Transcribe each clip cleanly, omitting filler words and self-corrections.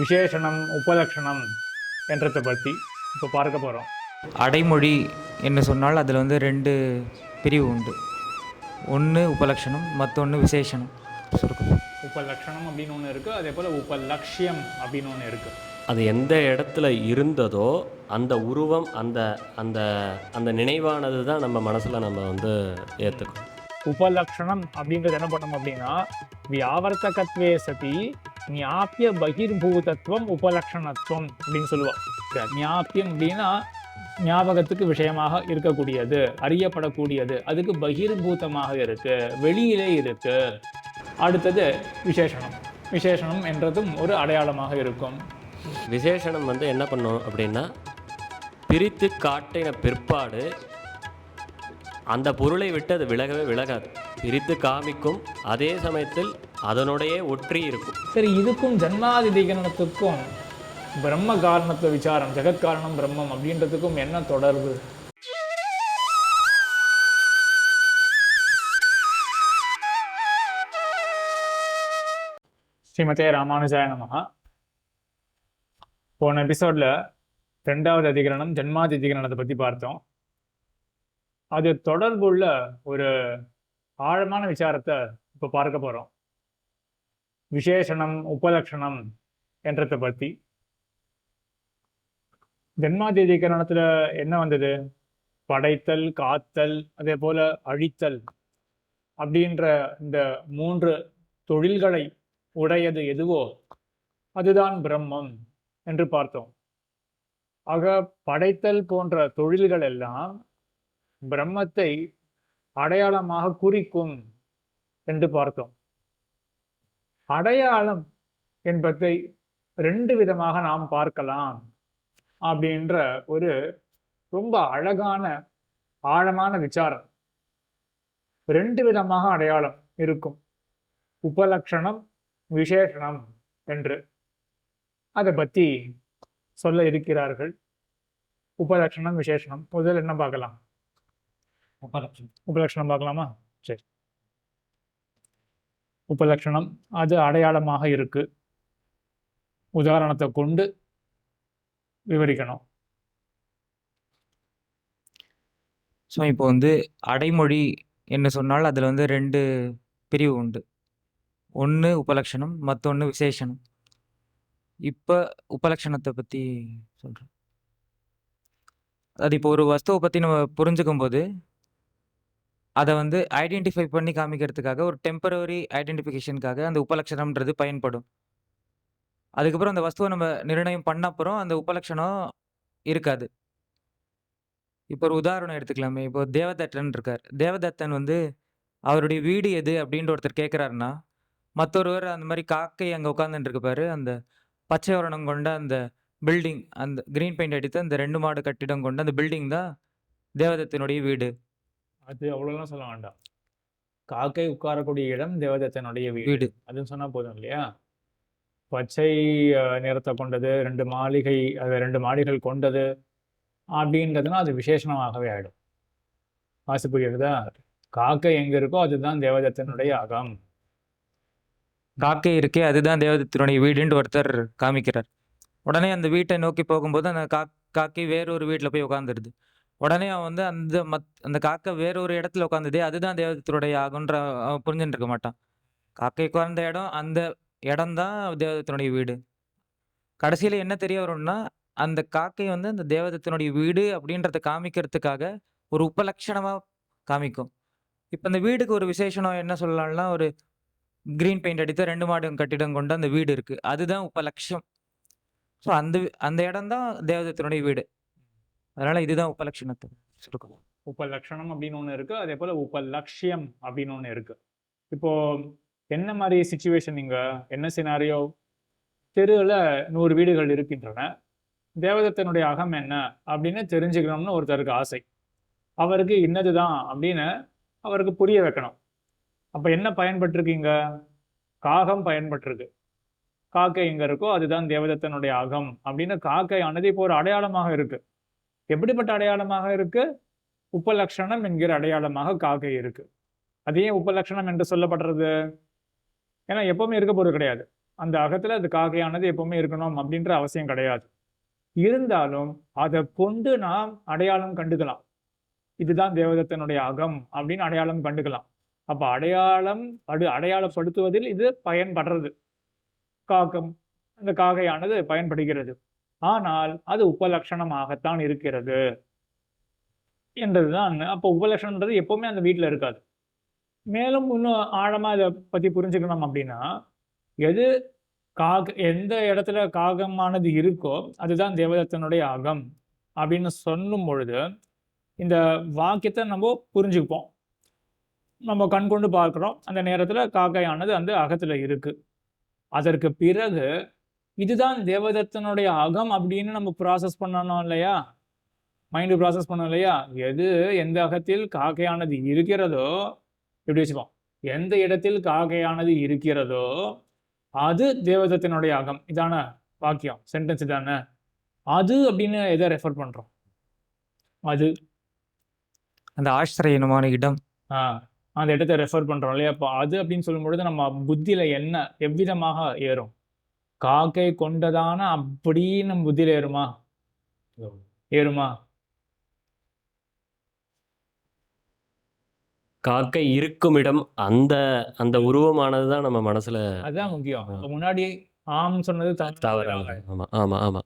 விசேஷணம் உபலக்ஷணம் என்றதை பற்றி இப்போ பார்க்க போகிறோம். அடைமொழி என்று சொன்னால் அதில் வந்து ரெண்டு பிரிவு உண்டு. ஒன்று உபலக்ஷணம், மற்றொன்று விசேஷணம். சுருக்கம் உபலக்ஷணம் அப்படின்னு ஒன்று இருக்குது, அதே போல் உபலக்ஷ்யம் அப்படின்னு ஒன்று இருக்குது. அது எந்த இடத்துல இருந்ததோ அந்த உருவம், அந்த அந்த அந்த நினைவானது தான் நம்ம மனசில் நம்ம வந்து ஏற்றுக்கணும். உபலக்ஷணம் அப்படின்றது என்ன பண்ணணும் அப்படின்னா, வியாவர்த்தகத்வே சதி ஞாபிய பகிர்பூதத்துவம் உபலக்ஷணத்துவம் அப்படின்னு சொல்லுவாள். ஞாபியம் அப்படின்னா ஞாபகத்துக்கு விஷயமாக இருக்கக்கூடியது, அறியப்படக்கூடியது, அதுக்கு பகிர்பூதமாக இருக்கு, வெளியிலே இருக்கு. அடுத்தது விசேஷணம். விசேஷணம் என்றதும் ஒரு அடையாளமாக இருக்கும். விசேஷணம் வந்து என்ன பண்ணும் அப்படின்னா, பிரித்து காட்டின பிற்பாடு அந்த பொருளை விட்டு அது விலகவே விலகாது, பிரித்து காமிக்கும், அதே சமயத்தில் அதனுடைய ஒற்றி இருக்கும். சரி, இதுக்கும் ஜன்மாதிதிகரணத்துக்கும் பிரம்ம காரணத்துவ விசாரம், ஜெகத்காரணம் பிரம்மம் அப்படின்றதுக்கும் என்ன தொடர்பு? ஸ்ரீமதே ராமானுஜாய நமஹ. போன எபிசோட்ல 2வது அதிகரணம் ஜன்மாதிதிகரணத்தை பற்றி பார்த்தோம். அது தொடர்புள்ள ஒரு ஆழமான விசாரத்தை இப்போ பார்க்க போகிறோம். விசேஷணம் உபலக்ஷணம் என்றதை பற்றி. ஜன்மாதிதிகரணத்தில் என்ன வந்தது? படைத்தல், காத்தல், அதே போல அழித்தல் அப்படின்ற இந்த 3 தொழில்களை உடையது எதுவோ அதுதான் பிரம்மம் என்று பார்த்தோம். ஆக படைத்தல் போன்ற தொழில்கள் எல்லாம் பிரம்மத்தை அடையாளமாக குறிக்கும் என்று பார்த்தோம். அடையாளம் என்பதை 2 விதமாக நாம் பார்க்கலாம் அப்படின்ற ஒரு ரொம்ப அழகான ஆழமான விசாரம். 2 விதமாக அடையாளம் இருக்கும், உபலக்ஷணம் விசேஷணம் என்று. அதை பற்றி சொல்ல இருக்கிறார்கள். உபலக்ஷணம் விசேஷணம் முதல் என்ன பார்க்கலாம்? உபலக்ஷணம் பார்க்கலாமா? சரி. உபலக்ஷணம் அது அடையாளமாக இருக்கு, உதாரணத்தை கொண்டு விவரிக்கணும். ஸோ இப்போ வந்து அடைமொழி என்று சொன்னால் அதில் வந்து ரெண்டு பிரிவு உண்டு. ஒன்று உபலக்ஷணம், மற்றொன்று விசேஷணம். இப்போ உபலக்ஷணத்தை பற்றி சொல்கிறேன். அது இப்போ ஒரு வஸ்துவை பற்றி நம்ம புரிஞ்சுக்கும் போது அதை வந்து ஐடென்டிஃபை பண்ணி காமிக்கிறதுக்காக ஒரு டெம்பரவரி ஐடென்டிஃபிகேஷனுக்காக அந்த உபலக்ஷணம்ன்றது பயன்படும். அதுக்கப்புறம் அந்த வஸ்துவை நம்ம நிர்ணயம் பண்ண அப்புறம் அந்த உபலக்ஷணம் இருக்காது. இப்போ ஒரு உதாரணம் எடுத்துக்கலாமே. இப்போ தேவதத்தன் இருக்கார். தேவதத்தன் வந்து அவருடைய வீடு எது அப்படின்ற ஒருத்தர் கேட்குறாருன்னா, மற்றொருவர் அந்த மாதிரி காக்கை அங்கே உட்காந்துட்டு இருக்கு பாரு, அந்த பச்சை வர்ணம் கொண்ட அந்த பில்டிங், அந்த கிரீன் பெயிண்ட் அடித்து அந்த 2 மாடு கட்டிடம் கொண்ட அந்த பில்டிங் தான் தேவதத்தனுடைய வீடு. அது அவ்வளோலாம் சொல்ல வேண்டாம். காக்கை உட்காரக்கூடிய இடம் தேவதத்தனுடைய வீடு அதுன்னு சொன்னா போதும் இல்லையா? பச்சை நிறத்தை கொண்டது, 2 மாளிகை, அது 2 மாடிகள் கொண்டது அப்படின்றதுனா அது விசேஷமாகவே ஆயிடும். வாசி புரியுறதா? காக்கை எங்க இருக்கோ அதுதான் தேவதத்தனுடைய அகம். காக்கை இருக்கே அதுதான் தேவதத்தனுடைய வீடுன்ட்டு ஒருத்தர் காமிக்கிறார். உடனே அந்த வீட்டை நோக்கி போகும்போது அந்த காக்கை வேறொரு வீட்டில் போய் உட்காந்துருது. உடனே அவன் வந்து அந்த காக்கை வேறொரு இடத்துல உட்காந்துதே அதுதான் தேவதத்தனுடைய ஆகுன்ற அவன் புரிஞ்சுட்டு இருக்க மாட்டான். காக்கை உட்கார்ந்த இடம், அந்த இடம்தான் தேவதத்தனுடைய வீடு. கடைசியில் என்ன தெரிய வரும்னா, அந்த காக்கை வந்து அந்த தேவதத்தனுடைய வீடு அப்படின்றத காமிக்கிறதுக்காக ஒரு உபலட்சணமாக காமிக்கும். இப்போ அந்த வீடுக்கு ஒரு விசேஷனம் என்ன சொல்லலாம்னா, ஒரு கிரீன் பெயிண்ட் அடித்த 2 மாடி கட்டிடம் கொண்ட அந்த வீடு இருக்கு, அதுதான் உபலட்சம். ஸோ அந்த இடம் தான் தேவதத்தனுடைய வீடு. அதனால இதுதான் உபலட்சணத்தை சொல்லுங்க. உபலக்ஷணம் அப்படின்னு ஒன்று இருக்கு, அதே போல உபலக்ஷ்யம் அப்படின்னு ஒன்று இருக்கு. இப்போ என்ன மாதிரி சிச்சுவேஷன், இங்க என்ன சினாரியோ? தெருவில் 100 வீடுகள் இருக்கின்றன. தேவதத்தனுடைய அகம் என்ன அப்படின்னு தெரிஞ்சுக்கணும்னு ஒருத்தருக்கு ஆசை. அவருக்கு இன்னதுதான் அப்படின்னு அவருக்கு புரிய வைக்கணும். அப்ப என்ன பயன்பட்டிருக்கீங்க? காகம் பயன்பட்டிருக்கு. காக்கை எங்க இருக்கோ அதுதான் தேவதத்தனுடைய அகம் அப்படின்னு காக்கை ஆனது இப்போ ஒரு அடையாளமாக இருக்கு. எப்படிப்பட்ட அடையாளமாக இருக்கு? உபலக்ஷணம் என்கிற அடையாளமாக காக்கை இருக்கு. அது ஏன் உபலக்ஷணம் என்று சொல்லப்படுறது? ஏன்னா எப்பவுமே இருக்க போறது கிடையாது. அந்த அகத்துல அது காக்கையானது எப்பவுமே இருக்கணும் அப்படின்ற அவசியம் கிடையாது. இருந்தாலும் அதை கொண்டு நாம் அடையாளம் கண்டுக்கலாம். இதுதான் தேவதத்தனுடைய அகம் அப்படின்னு அடையாளம் கண்டுக்கலாம். அப்ப அடையாளப்படுத்துவதில் இது பயன்படுறது. காக்கம், அந்த காகையானது பயன்படுகிறது. ஆனால் அது உபலட்சணமாகத்தான் இருக்கிறது என்றதுதான். அப்போ உபலட்சணம்ன்றது எப்பவுமே அந்த வீட்டுல இருக்காது. மேலும் இன்னும் ஆழமா இதை பத்தி புரிஞ்சுக்கணும் அப்படின்னா, எது எந்த இடத்துல காகமானது இருக்கோ அதுதான் தேவதத்தனுடைய அகம் அப்படின்னு சொல்லும் பொழுது இந்த வாக்கியத்தை நம்ம புரிஞ்சுப்போம். நம்ம கண் கொண்டு பார்க்கிறோம், அந்த நேரத்துல காக்கையானது அந்த அகத்துல இருக்கு. அதற்கு பிறகு இதுதான் தேவதத்தனுடைய அகம் அப்படின்னு நம்ம ப்ராசஸ் பண்ணணும் இல்லையா, மைண்டு ப்ராசஸ் பண்ணணும் இல்லையா. எது எந்த அகத்தில் காக்கையானது இருக்கிறதோ, எப்படி வச்சுப்போம், எந்த இடத்தில் காக்கையானது இருக்கிறதோ அது தேவதத்தினுடைய அகம். இதான வாக்கியம், சென்டென்ஸ் இதானே. அது அப்படின்னு எதை ரெஃபர் பண்றோம்? அது அந்த ஆசிரியமான இடம். அந்த இடத்தை ரெஃபர் பண்றோம் இல்லையா. அப்போ அது அப்படின்னு சொல்லும் பொழுது நம்ம புத்தியில என்ன எவ்விதமாக ஏறும்? காக்கை கொண்டதான அப்படின்னு நம்ம புத்தியில ஏறுமா? ஏறுமா? காக்கை இருக்கும் இடம், அந்த அந்த உருவமானது தான் நம்ம மனசுல அதுதான் முக்கியம். முன்னாடி ஆம் சொன்னது தவறாக. ஆமா ஆமா ஆமா.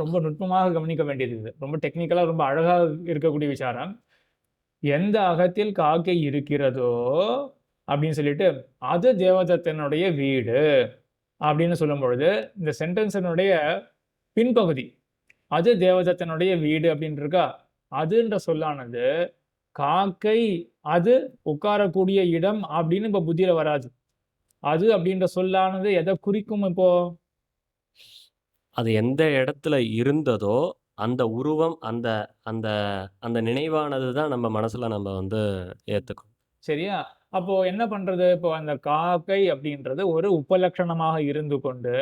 ரொம்ப நுட்பமாக கவனிக்க வேண்டியது இது. ரொம்ப டெக்னிக்கலா ரொம்ப அழகா இருக்கக்கூடிய விசாரம். எந்த அகத்தில் காக்கை இருக்கிறதோ அப்படின்னு சொல்லிட்டு அது தேவதத்தனுடைய வீடு அப்படின்னு சொல்லும் பொழுது இந்த சென்டென்ஸினுடைய பின்பகுதி அது தேவதத்தனுடைய வீடு அப்படின்னு இருக்கா. அதுன்ற சொல்லானது காக்கை அது உட்காரக்கூடிய இடம் அப்படின்னு இப்ப புத்தியில வராது. அது அப்படின்ற சொல்லானது எதை குறிக்கும்? இப்போ அது எந்த இடத்துல இருந்ததோ அந்த உருவம், அந்த அந்த அந்த நினைவானது தான் நம்ம மனசுல நம்ம வந்து ஏத்துக்கும். சரியா? அப்போ என்ன பண்றது? இப்போ அந்த காக்கை அப்படின்றது ஒரு உபலட்சணமாக இருந்து கொண்டு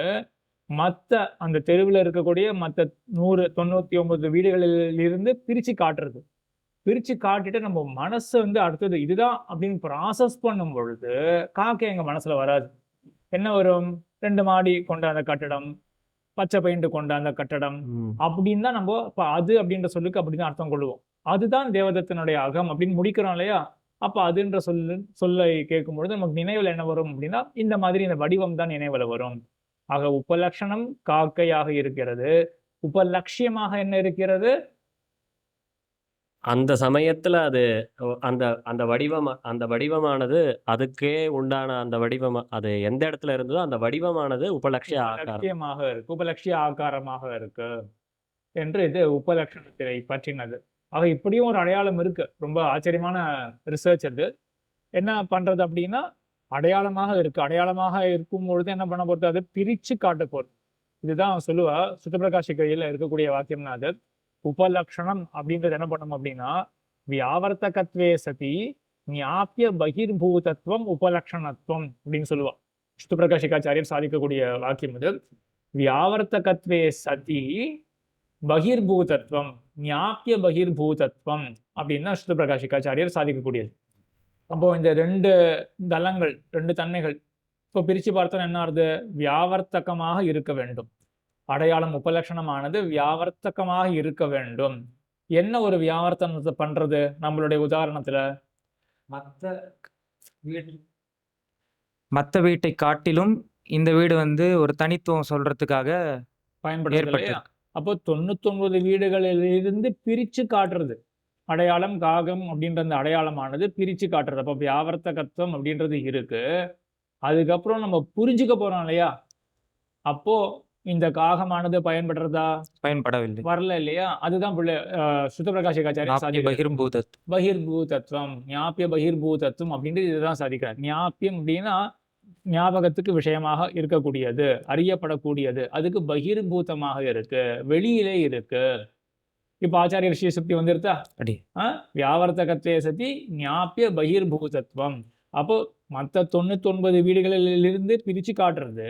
மத்த அந்த தெருவில் இருக்கக்கூடிய மத்த 199 வீடுகளில் இருந்து பிரிச்சு காட்டுறது. பிரிச்சு காட்டிட்டு நம்ம மனசு வந்து அடுத்தது இதுதான் அப்படின்னு ப்ராசஸ் பண்ணும் பொழுது காக்கை எங்க மனசுல வராது. என்ன வரும்? 2 மாடி கொண்ட அந்த கட்டடம், பச்சை பெயிண்ட் கொண்ட அந்த கட்டடம் அப்படின்னு தான் நம்ம இப்ப அது அப்படின்ற சொல்லுக்கு அப்படிதான் அர்த்தம் கொள்ளுவோம். அதுதான் தேவதத்தினுடைய அகம் அப்படின்னு முடிக்கிறோம் இல்லையா. அப்ப அதுன்ற சொல்லை கேட்கும் பொழுது நமக்கு நினைவுல என்ன வரும் அப்படின்னா இந்த மாதிரி இந்த வடிவம் தான் நினைவுல வரும். ஆக உபலட்சணம் காக்கையாக இருக்கிறது. உபலட்சியமாக என்ன இருக்கிறது? அந்த சமயத்துல அது அந்த அந்த வடிவமானது அதுக்கே உண்டான அந்த வடிவம், அது எந்த இடத்துல இருந்ததோ அந்த வடிவமானது உபலட்சிய ஆகாரம். லட்சியமாக இருக்கு, உபலட்சிய ஆகாரமாக இருக்கு என்று இது உபலட்சணத்தை பற்றினது. ஆக இப்படியும் ஒரு அடையாளம் இருக்கு. ரொம்ப ஆச்சரியமான ரிசர்ச் அது. என்ன பண்றது அப்படின்னா அடையாளமாக இருக்கு. அடையாளமாக இருக்கும் பொழுது என்ன பண்ண போறது? அது பிரிச்சு காட்ட போறது. இதுதான் சொல்லுவா சுத்தப்பிரகாசிகையில இருக்கக்கூடிய வாக்கியம்னா அது. உபலட்சணம் அப்படின்றது என்ன பண்ணணும் அப்படின்னா வியாவர்த்தகத்வே சதி ஞாபிய பகிர்பூதத்துவம் உபலட்சணத்துவம் அப்படின்னு சொல்லுவா. சுத்தப்பிரகாசிகாச்சாரியர் சாதிக்கக்கூடிய வாக்கியம் இது. வியாவர்த்தகத்வே சதி பகிர்பூதத்துவம் ஞாபிய பகிர்பூதத்துவம் அப்படின்னு தான் சுத்தப்பிரகாசிகாச்சாரியர் சாதிக்கக்கூடியது. அப்போ இந்த 2 தளங்கள், 2 தன்மைகள் இப்போ பிரிச்சு பார்த்தோம் என்ன ஆகுது? வியாவர்த்தகமாக இருக்க வேண்டும். அடையாளம் உபலட்சணமானது வியாவர்த்தகமாக இருக்க வேண்டும். என்ன ஒரு வியாவர்த்தனத்தை பண்றது? நம்மளுடைய உதாரணத்துல மற்ற வீட்டை காட்டிலும் இந்த வீடு வந்து ஒரு தனித்துவம் சொல்றதுக்காக பயன்படுது இல்லையா. அப்போ 99 வீடுகளிலிருந்து பிரிச்சு காட்டுறது. அடையாளம் காகம் அப்படின்ற அந்த அடையாளமானது பிரிச்சு காட்டுறது. அப்போ வியாவர்த்தகத்துவம் அப்படின்றது இருக்கு. அதுக்கப்புறம் நம்ம புரிஞ்சுக்க போறோம் இல்லையா. அப்போ இந்த காகமானது பயன்படுறதா? பயன்படவில்லை, வரல இல்லையா. அதுதான் சுத்தப்பிரகாசிகாச்சாரியர் பகிர்பூதத்துவம், ஞாபிய பகிர்பூதத்துவம் அப்படின்றது இதுதான் சாதிக்கிறார். ஞாபியம் அப்படின்னா ஞாபகத்துக்கு விஷயமாக இருக்கக்கூடியது, அறியப்படக்கூடியது. அதுக்கு பகிர்பூதமாக இருக்கு, வெளியிலே இருக்கு. இப்ப ஆச்சாரியர் ஸ்ரீ சுக்தி வந்துருத்தா? வியாவர்த்தகத்வே சதி ஞாபிய பகிர்பூதத்துவம். அப்போ மற்ற 99 வீடுகளிலிருந்து பிரிச்சு காட்டுறது.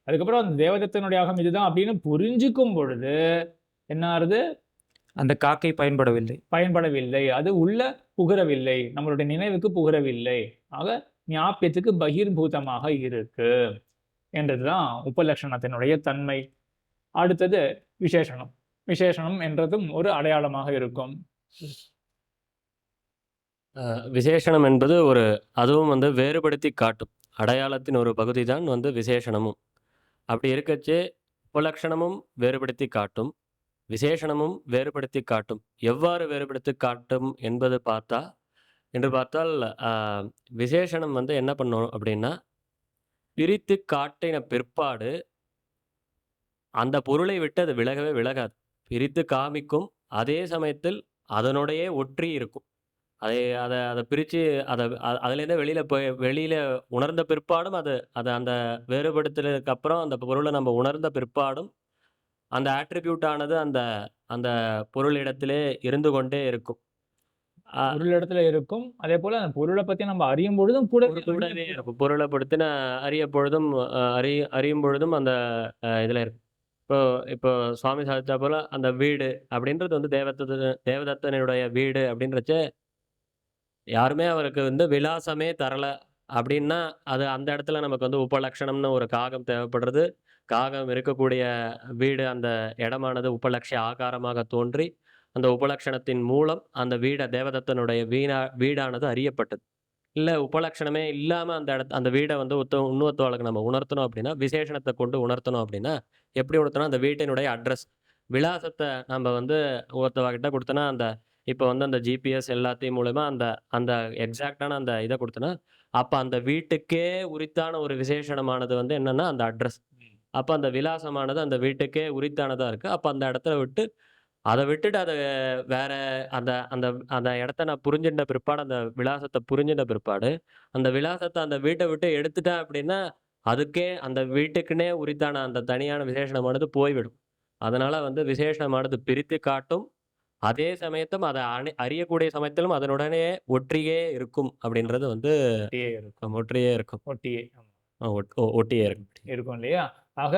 அதுக்கப்புறம் அந்த தேவதத்தினுடைய அகம் இதுதான் அப்படின்னு புரிஞ்சுக்கும் பொழுது என்ன ஆறுது? அந்த காக்கை பயன்படவில்லை, அது உள்ள புகரவில்லை, நம்மளுடைய நினைவுக்கு புகரவில்லை. ஆக ஞாபியத்துக்கு பகிர்பூதமாக இருக்கு என்றதுதான் உபலட்சணத்தினுடைய தன்மை. அடுத்தது விசேஷணம். விசேஷணம் என்றதும் ஒரு அடையாளமாக இருக்கும். விசேஷணம் என்பது அதுவும் வேறுபடுத்தி காட்டும் அடையாளத்தின் ஒரு பகுதி தான் விசேஷணமும். அப்படி இருக்கச்சே உபலட்சணமும் வேறுபடுத்தி காட்டும், விசேஷணமும் வேறுபடுத்தி காட்டும். எவ்வாறு வேறுபடுத்தி காட்டும் என்று பார்த்தால் விசேஷணம் என்ன பண்ணும் அப்படின்னா, பிரித்து காட்டின பிற்பாடு அந்த பொருளை விட்டு அது விலகவே விலகாது. பிரித்து காமிக்கும், அதே சமயத்தில் அதனுடையே ஒற்றி இருக்கும். அதை பிரித்து அதுலேருந்து வெளியில் உணர்ந்த பிற்பாடும் அது அந்த வேறுபடுத்துறதுக்கு அப்புறம் அந்த பொருளை நம்ம உணர்ந்த பிற்பாடும் அந்த ஆட்ரிபியூட் ஆனது அந்த அந்த பொருளிடத்திலே இருந்து கொண்டே இருக்கும். பொருளிடத்துல இருக்கும். அதே போல அந்த பொருளை பத்தி நம்ம அறியும் பொழுதும் கூடவே இருக்கும். பொருளை படுத்தின அறியும் பொழுதும் அந்த இதில் இருக்கும். இப்போ சுவாமி சாதிச்சா போல அந்த வீடு அப்படின்றது தேவதத்தனுடைய வீடு அப்படின்றச்ச யாருமே அவருக்கு விலாசமே தரல அப்படின்னா, அது அந்த இடத்துல நமக்கு உபலட்சணம்னு ஒரு காகம் தேவைப்படுறது. காகம் இருக்கக்கூடிய வீடு, அந்த இடமானது உபலட்சிய ஆகாரமாக தோன்றி, அந்த உபலட்சணத்தின் மூலம் அந்த தேவதத்தனுடைய வீடானது அறியப்பட்டது. இல்ல உபலட்சணமே இல்லாம அந்த வீட இன்னொருத்தவளுக்கு நம்ம உணர்த்தணும் அப்படின்னா, விசேஷணத்தை கொண்டு உணர்த்தணும் அப்படின்னா, எப்படி உணர்த்தணும்? அந்த வீட்டினுடைய அட்ரஸ், விலாசத்தை நம்ம ஒருத்தவகிட்ட குடுத்தோன்னா, இப்போ அந்த ஜிபிஎஸ் எல்லாத்தையும் மூலமா அந்த எக்ஸாக்ட்டான அந்த இத குடுத்தோன்னா, அப்ப அந்த வீட்டுக்கே உரித்தான ஒரு விசேஷணமானது என்னன்னா, அந்த அட்ரஸ். அப்ப அந்த விலாசமானது அந்த வீட்டுக்கே உரித்தானதா இருக்கு. அப்ப அந்த இடத்த விட்டுட்டு வேற அந்த அந்த அந்த இடத்த நான் புரிஞ்சுட்ட பிற்பாடு, அந்த விலாசத்த புரிஞ்சுட்ட பிற்பாடு, அந்த விலாசத்த அந்த வீட்ட விட்டு எடுத்துட்டேன் அப்படின்னா, அதுக்கே அந்த வீட்டுக்குன்னே உரித்தான அந்த தனியான விசேஷணமானது போய்விடும். அதனால விசேஷணமானது பிரித்து காட்டும். அதே சமயத்தும் அத அறியக்கூடிய சமயத்திலும் அதனுடனே ஒற்றியே இருக்கும் அப்படின்றது ஒட்டியே இருக்கும். ஒற்றியே இருக்கும். ஒட்டியே ஒட்டியே இருக்கும். இருக்கும் இல்லையா? ஆக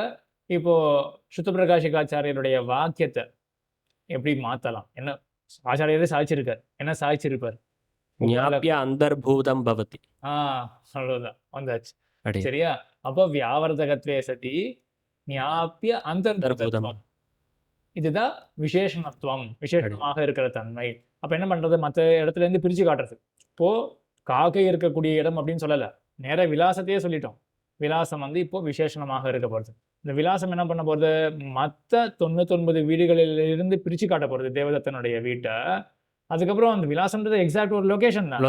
இப்போ சுத்தபிரகாசிகாச்சாரியருடைய வாக்கியத்தை எப்படி மாத்தலாம்? என்ன ஆச்சாரியரே சாதிச்சிருக்கார். என்ன சாதிச்சிருப்பார்? ஞாபிய அந்தர்பூதம் பவதி. அவ்வளவுதான் வந்தாச்சு. அப்படி. சரியா? அப்போ வியாவர்த்தகத்வே சதி ஞாபிய அந்தர்பூதம். இதுதான் விசேஷணத்துவம், விசேஷமாக இருக்கிற தன்மை. அப்ப என்ன பண்றது? மற்ற இடத்துல இருந்து பிரிச்சு காட்டுறது. இப்போ காக்கை இருக்கக்கூடிய இடம் அப்படின்னு சொல்லல, நேர விலாசத்தையே சொல்லிட்டோம். விலாசம் இப்போ விசேஷணமாக இருக்க போறது. இந்த விலாசம் என்ன பண்ண போறது? மற்ற 99 வீடுகளில் இருந்து பிரிச்சு காட்ட போறது தேவதத்தனுடைய வீட்டை. அதுக்கப்புறம் அந்த விலாசம்ன்றது எக்ஸாக்ட் ஒரு லொகேஷன் தான்.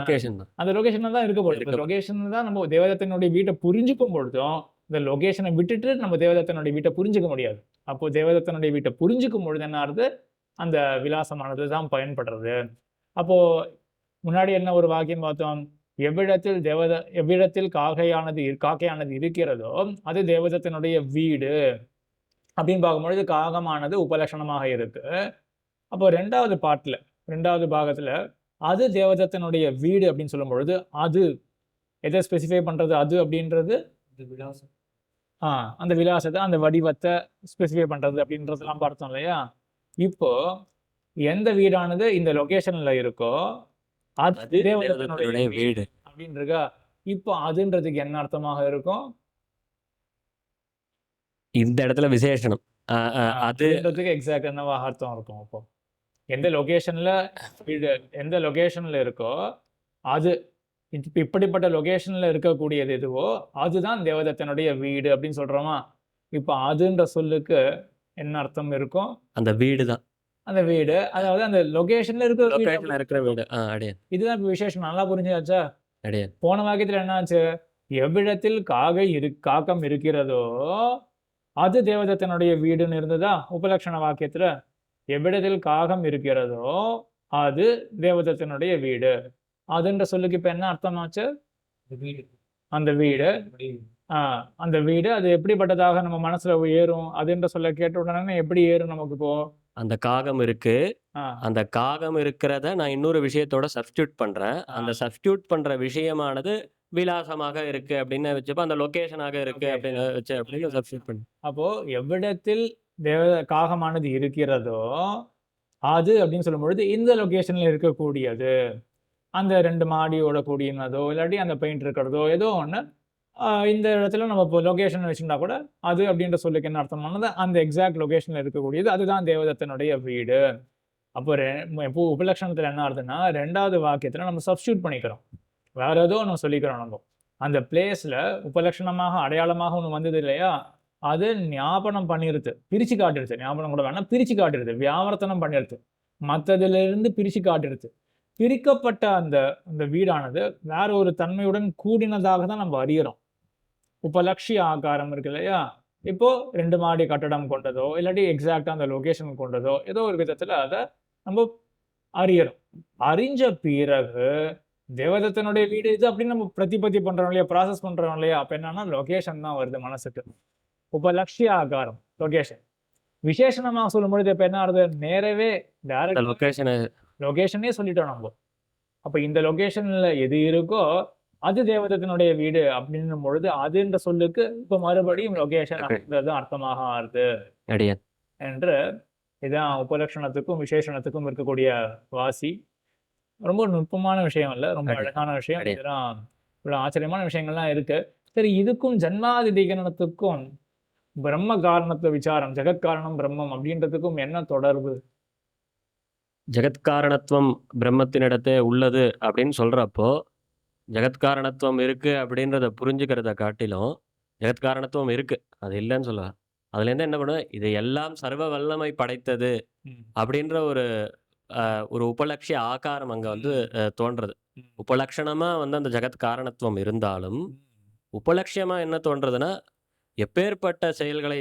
அந்த லொகேஷன்ல தான் இருக்க போகுது. லொகேஷன் தான் நம்ம தேவதத்தனுடைய வீட்டை புரிஞ்சுக்கும் பொழுதும் இந்த லொகேஷனை விட்டுட்டு நம்ம தேவதத்தனுடைய வீட்டை புரிஞ்சுக்க முடியாது. அப்போ தேவதத்தனுடைய வீட்டை புரிஞ்சுக்கும் பொழுது என்ன ஆகுது? அந்த விலாசமானது தான் பயன்படுறது. அப்போ முன்னாடி என்ன ஒரு வாக்கியம் பார்த்தோம்? எவ்விடத்தில் காக்கையானது இருக்கிறதோ அது தேவதத்தனுடைய வீடு அப்படின்னு பார்க்கும்பொழுது காகமானது உபலட்சணமாக இருக்கு. அப்போ ரெண்டாவது பாகத்துல அது தேவதத்தனுடைய வீடு அப்படின்னு சொல்லும் பொழுது அது எதை ஸ்பெசிஃபை பண்றது? அது அப்படின்றது அந்த விலாசத்தை, அந்த வடிவத்தை ஸ்பெசிஃபை பண்றது அப்படின்றதெல்லாம் பார்த்தோம் இல்லையா? இப்போ எந்த வீடானது இந்த லொகேஷன்ல இருக்கோ அது தேவதத்தனுடைய வீடு அப்படின்னு இருக்கா? இப்போ அதுன்றதுக்கு என்ன அர்த்தமாக இருக்கும்? இந்த இடத்துல விசேஷனம் அதுன்றதுக்கு எக்ஸாக்ட் என்னவாக அர்த்தம் இருக்கும்? அப்போ எந்த லொகேஷன்ல இருக்கோ அது இப்படிப்பட்ட லொகேஷன்ல இருக்கக்கூடியது எதுவோ அதுதான் தேவதத்தனுடைய வீடு அப்படின்னு சொல்றோமா? இப்போ அதுன்ற சொல்லுக்கு என்ன அர்த்தம் இருக்கும்? அந்த வீடு தான். அந்த வீடு, அதாவது அந்த லொகேஷன்ல இருக்கிற வீடு. இதுதான் இப்போ விசேஷம். நல்லா புரிஞ்சாச்சா? அடையன். போன வாக்கியத்துல என்னாச்சு? எவ்விடத்தில் காக்கம் இருக்கிறதோ அது தேவதத்தனுடைய வீடுன்னு இருந்ததா? உபலட்சண வாக்கியத்துல எவ்விடத்தில் காகம் இருக்கிறதோ அது தேவதத்தனுடைய வீடு. அதுன்ற சொல்லுக்கு இப்ப என்ன அர்த்தமாச்சு? அந்த வீடு அந்த வீடு அது எப்படிப்பட்டதாக நம்ம மனசுல ஏறும்? அதுன்ற சொல்ல கேட்ட உடனே எப்படி ஏறும் நமக்கு? இப்போ அந்த காகம் இருக்கு. அந்த காகம் இருக்கிறத நான் இன்னொரு விஷயத்தோட சப்ஸ்டியூட் பண்றேன். அந்த சப்ஸ்டியூட் பண்ற விஷயமானது விலாசமாக இருக்கு அப்படின்னு வச்சப்ப அந்த லொகேஷனாக இருக்கு அப்படின்னு அப்படின்னு சப்ஸ்டியூட் பண்ணு. அப்போ எவ்விடத்தில் காகமானது இருக்கிறதோ அது அப்படின்னு சொல்லும் பொழுது இந்த லொகேஷன்ல இருக்கக்கூடியது, அந்த 2 மாடியோட கூடியனதோ இல்லாட்டி அந்த பெயிண்ட் இருக்கிறதோ ஏதோ ஒன்று இந்த இடத்துல நம்ம இப்போ லொகேஷன் வச்சுருந்தா கூட அது அப்படின்ற சொல்லுக்கு என்ன அர்த்தமானது, அந்த எக்ஸாக்ட் லொகேஷனில் இருக்கக்கூடியது அதுதான் தேவதத்தனுடைய வீடு. அப்போ இப்போ உபலட்சணத்தில் என்ன ஆகுதுன்னா, 2வது வாக்கியத்தில் நம்ம சப்ஸ்டியூட் பண்ணிக்கிறோம். வேற ஏதோ ஒன்று சொல்லிக்கிறோம் நம்ம. அந்த பிளேஸில் உபலட்சணமாக அடையாளமாக ஒன்று வந்தது இல்லையா, அது ஞாபகம் பண்ணிருது, பிரித்து காட்டிடுது. ஞாபகம் கூட வேணாம், பிரித்து காட்டிடுது, வியாவர்த்தனம் பண்ணிடுது, மற்றதிலிருந்து பிரித்து காட்டிடுது. பிரிக்கப்பட்ட அந்த வீடானது வேற ஒரு தன்மையுடன் கூடினதாக தான் நம்ம அறியறோம். உபலட்சிய ஆகாரம் இருக்கு இல்லையா, இப்போ 2 மாடி கட்டடம் கொண்டதோ இல்லாட்டி எக்ஸாக்டா அந்த லொகேஷன் கொண்டதோ ஏதோ ஒரு விதத்துல அதை நம்ம அறியறோம். அறிஞ்ச பிறகு தேவதத்தனுடைய வீடு இது அப்படின்னு நம்ம பிரதிபத்தி பண்றோம் இல்லையா, ப்ராசஸ் பண்றோம் இல்லையா, அப்ப என்னன்னா லொகேஷன் தான் வருது மனசுக்கு. உபலட்சிய ஆகாரம் லொகேஷன். விசேஷணமா சொல்லும் பொழுது இப்ப என்ன ஆகுது, நேரவே அந்த டைரக்ட் லொக்கேஷனை லொகேஷனே சொல்லிட்டோம் நம்ம. அப்ப இந்த லொகேஷன்ல எது இருக்கோ அது தேவதத்தினுடைய வீடு அப்படின்னும் பொழுது அதுன்ற சொல்லுக்கு இப்ப மறுபடியும் லொகேஷன் அப்படின்றது அர்த்தமாக ஆறுது அடியன். என்று இதான் உபலட்சணத்துக்கும் விசேஷணத்துக்கும் இருக்கக்கூடிய வாசி. ரொம்ப நுட்பமான விஷயம் இல்ல, ரொம்ப அடி. அழகான விஷயம். அடி. இதெல்லாம் இவ்வளவு ஆச்சரியமான விஷயங்கள்லாம் இருக்கு. சரி, இதுக்கும் ஜன்மாதிகரணத்துக்கும் பிரம்ம காரணத்துவ விசாரம், ஜெகத்காரணம் பிரம்மம் அப்படின்றதுக்கும் என்ன தொடர்பு? ஜெகத்காரணத்துவம் பிரம்மத்தினிடத்தே உள்ளது அப்படின்னு சொல்றப்போ, ஜெகத்காரணத்துவம் இருக்கு அப்படின்றத புரிஞ்சுக்கிறத காட்டிலும், ஜெகத்காரணத்துவம் இருக்கு, அது இல்லைன்னு சொல்லுவேன். அதுலேருந்து என்ன பண்ணுவேன், இது எல்லாம் சர்வ வல்லமை படைத்தது ம். அப்படின்ற ஒரு உபலட்சிய ஆகாரம் அங்க வந்து தோன்றது. ம். உபலட்சணமா வந்து அந்த ஜெகத் காரணத்துவம் இருந்தாலும், ம். உபலட்சியமா என்ன தோன்றதுன்னா, எப்பேற்பட்ட செயல்களை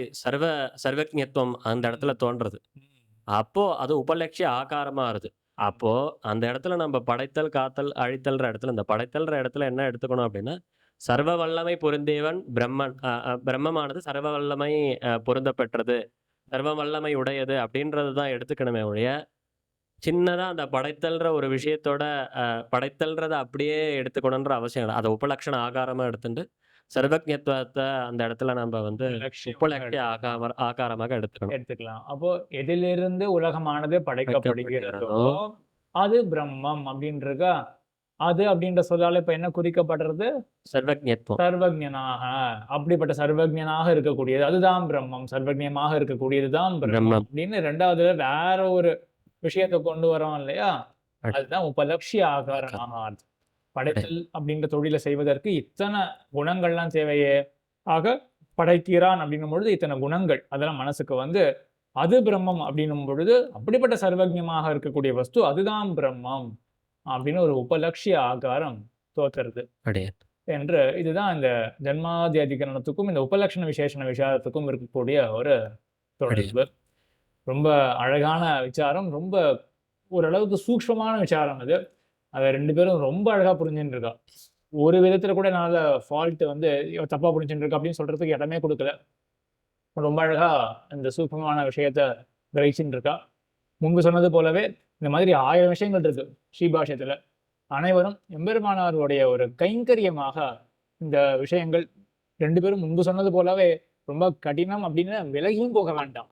சர்வஜ்ஞத்துவம் அந்த இடத்துல தோன்றது. ம். அப்போ அது உபலட்சிய ஆகாரமா ஆறுது. அப்போ அந்த இடத்துல நம்ம படைத்தல், காத்தல், அழித்தல்ன்ற இடத்துல இந்த படைத்தல்ன்ற இடத்துல என்ன எடுத்துக்கணும் அப்படின்னா, சர்வ வல்லமை பொருந்தியவன் பிரம்மன். பிரம்மமானது சர்வ வல்லமை பொருந்த பெற்றது, சர்வ வல்லமை உடையது அப்படின்றது தான் எடுத்துக்கணுமே ஒழிய, சின்னதா அந்த படைத்தல்ன்ற ஒரு விஷயத்தோட படைத்தல்ன்றத அப்படியே எடுத்துக்கணுன்ற அவசியம் இல்ல. அத உபலட்சண ஆகாரமா எடுத்துண்டு, சர்வஜ்ஞத்துவத்த அந்த இடத்துல நம்ம வந்து லட்சியம் உபலட்சிய ஆகாரமாக எடுத்துக்கணும். எடுத்துக்கலாம். அப்போ எதிலிருந்து உலகமானது படைக்கப்படுகிறதோ படைக்கப்படுகிறதோ, அது பிரம்மம் அப்படின்றதா. அது அப்படின்ற சொல்லால இப்ப என்ன குறிக்கப்படுறது? சர்வஜ்ஞத்துவம். சர்வஜ்ஞனாக. அப்படிப்பட்ட சர்வஜ்ஞனாக இருக்கக்கூடியது அதுதான் பிரம்மம். சர்வஜ்ஞமாக இருக்கக்கூடியதுதான் பிரம்மம் பிரம்மம். அப்படின்னு 2வது வேற ஒரு விஷயத்தை கொண்டு வரோம் இல்லையா, அட் அதுதான் உபலட்சிய ஆகாரமாக ஆகுது. படைத்தல் அப்படின்ற தொழிலை செய்வதற்கு இத்தனை குணங்கள்லாம் தேவையே. ஆக படைக்கிறான் அப்படின்னும் பொழுது இத்தனை குணங்கள் அதெல்லாம் மனசுக்கு வந்து அது பிரம்மம் அப்படின்னும் பொழுது அப்படிப்பட்ட சர்வஜ்ஞமாக இருக்கக்கூடிய வஸ்து அதுதான் பிரம்மம் அப்படின்னு ஒரு உபலட்சிய ஆகாரம் தோற்றுறது அடையன். என்று இதுதான் இந்த ஜன்மாதி அதிகரணத்துக்கும் இந்த உபலட்சண விசேஷண விசாரத்துக்கும் இருக்கக்கூடிய ஒரு தொடர்பு. ரொம்ப அழகான விசாரம், ரொம்ப ஓரளவுக்கு சூக்ஷ்மமான விசாரம் அது. அதை 2 பேரும் ரொம்ப அழகா புரிஞ்சுட்டு இருக்கா. ஒரு விதத்துல கூட என்னால ஃபால்ட் வந்து இவ தப்பா புரிஞ்சுட்டு இருக்கா அப்படின்னு சொல்றதுக்கு இடமே கொடுக்கல. ரொம்ப அழகா இந்த சூக்ஷ்மமான விஷயத்த கிரகிச்சுட்டு இருக்கா. முன்பு சொன்னது போலவே இந்த மாதிரி 1000 விஷயங்கள் இருக்கு ஸ்ரீபாஷ்யத்துல. அனைவரும் எம்பெருமானாருடைய ஒரு கைங்கரியமாக இந்த விஷயங்கள் 2 பேரும் முன்பு சொன்னது போலவே ரொம்ப கடினம் அப்படின்னு விலகியும் போக வேண்டாம்.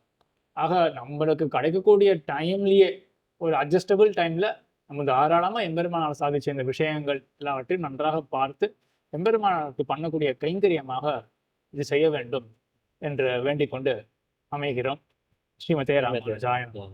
ஆக நம்மளுக்கு கிடைக்கக்கூடிய டைம்லயே ஒரு அட்ஜஸ்டபிள் டைம்ல நம்ம தாராளமா எம்பெருமானார் சாதிச்ச இந்த விஷயங்கள் எல்லாவற்றையும் நன்றாக பார்த்து எம்பெருமானாருக்கு பண்ணக்கூடிய கைங்கரியமாக இது செய்ய வேண்டும் என்று வேண்டிக் கொண்டு அமைகிறோம். ஸ்ரீமதே ராமானுஜாய நமः.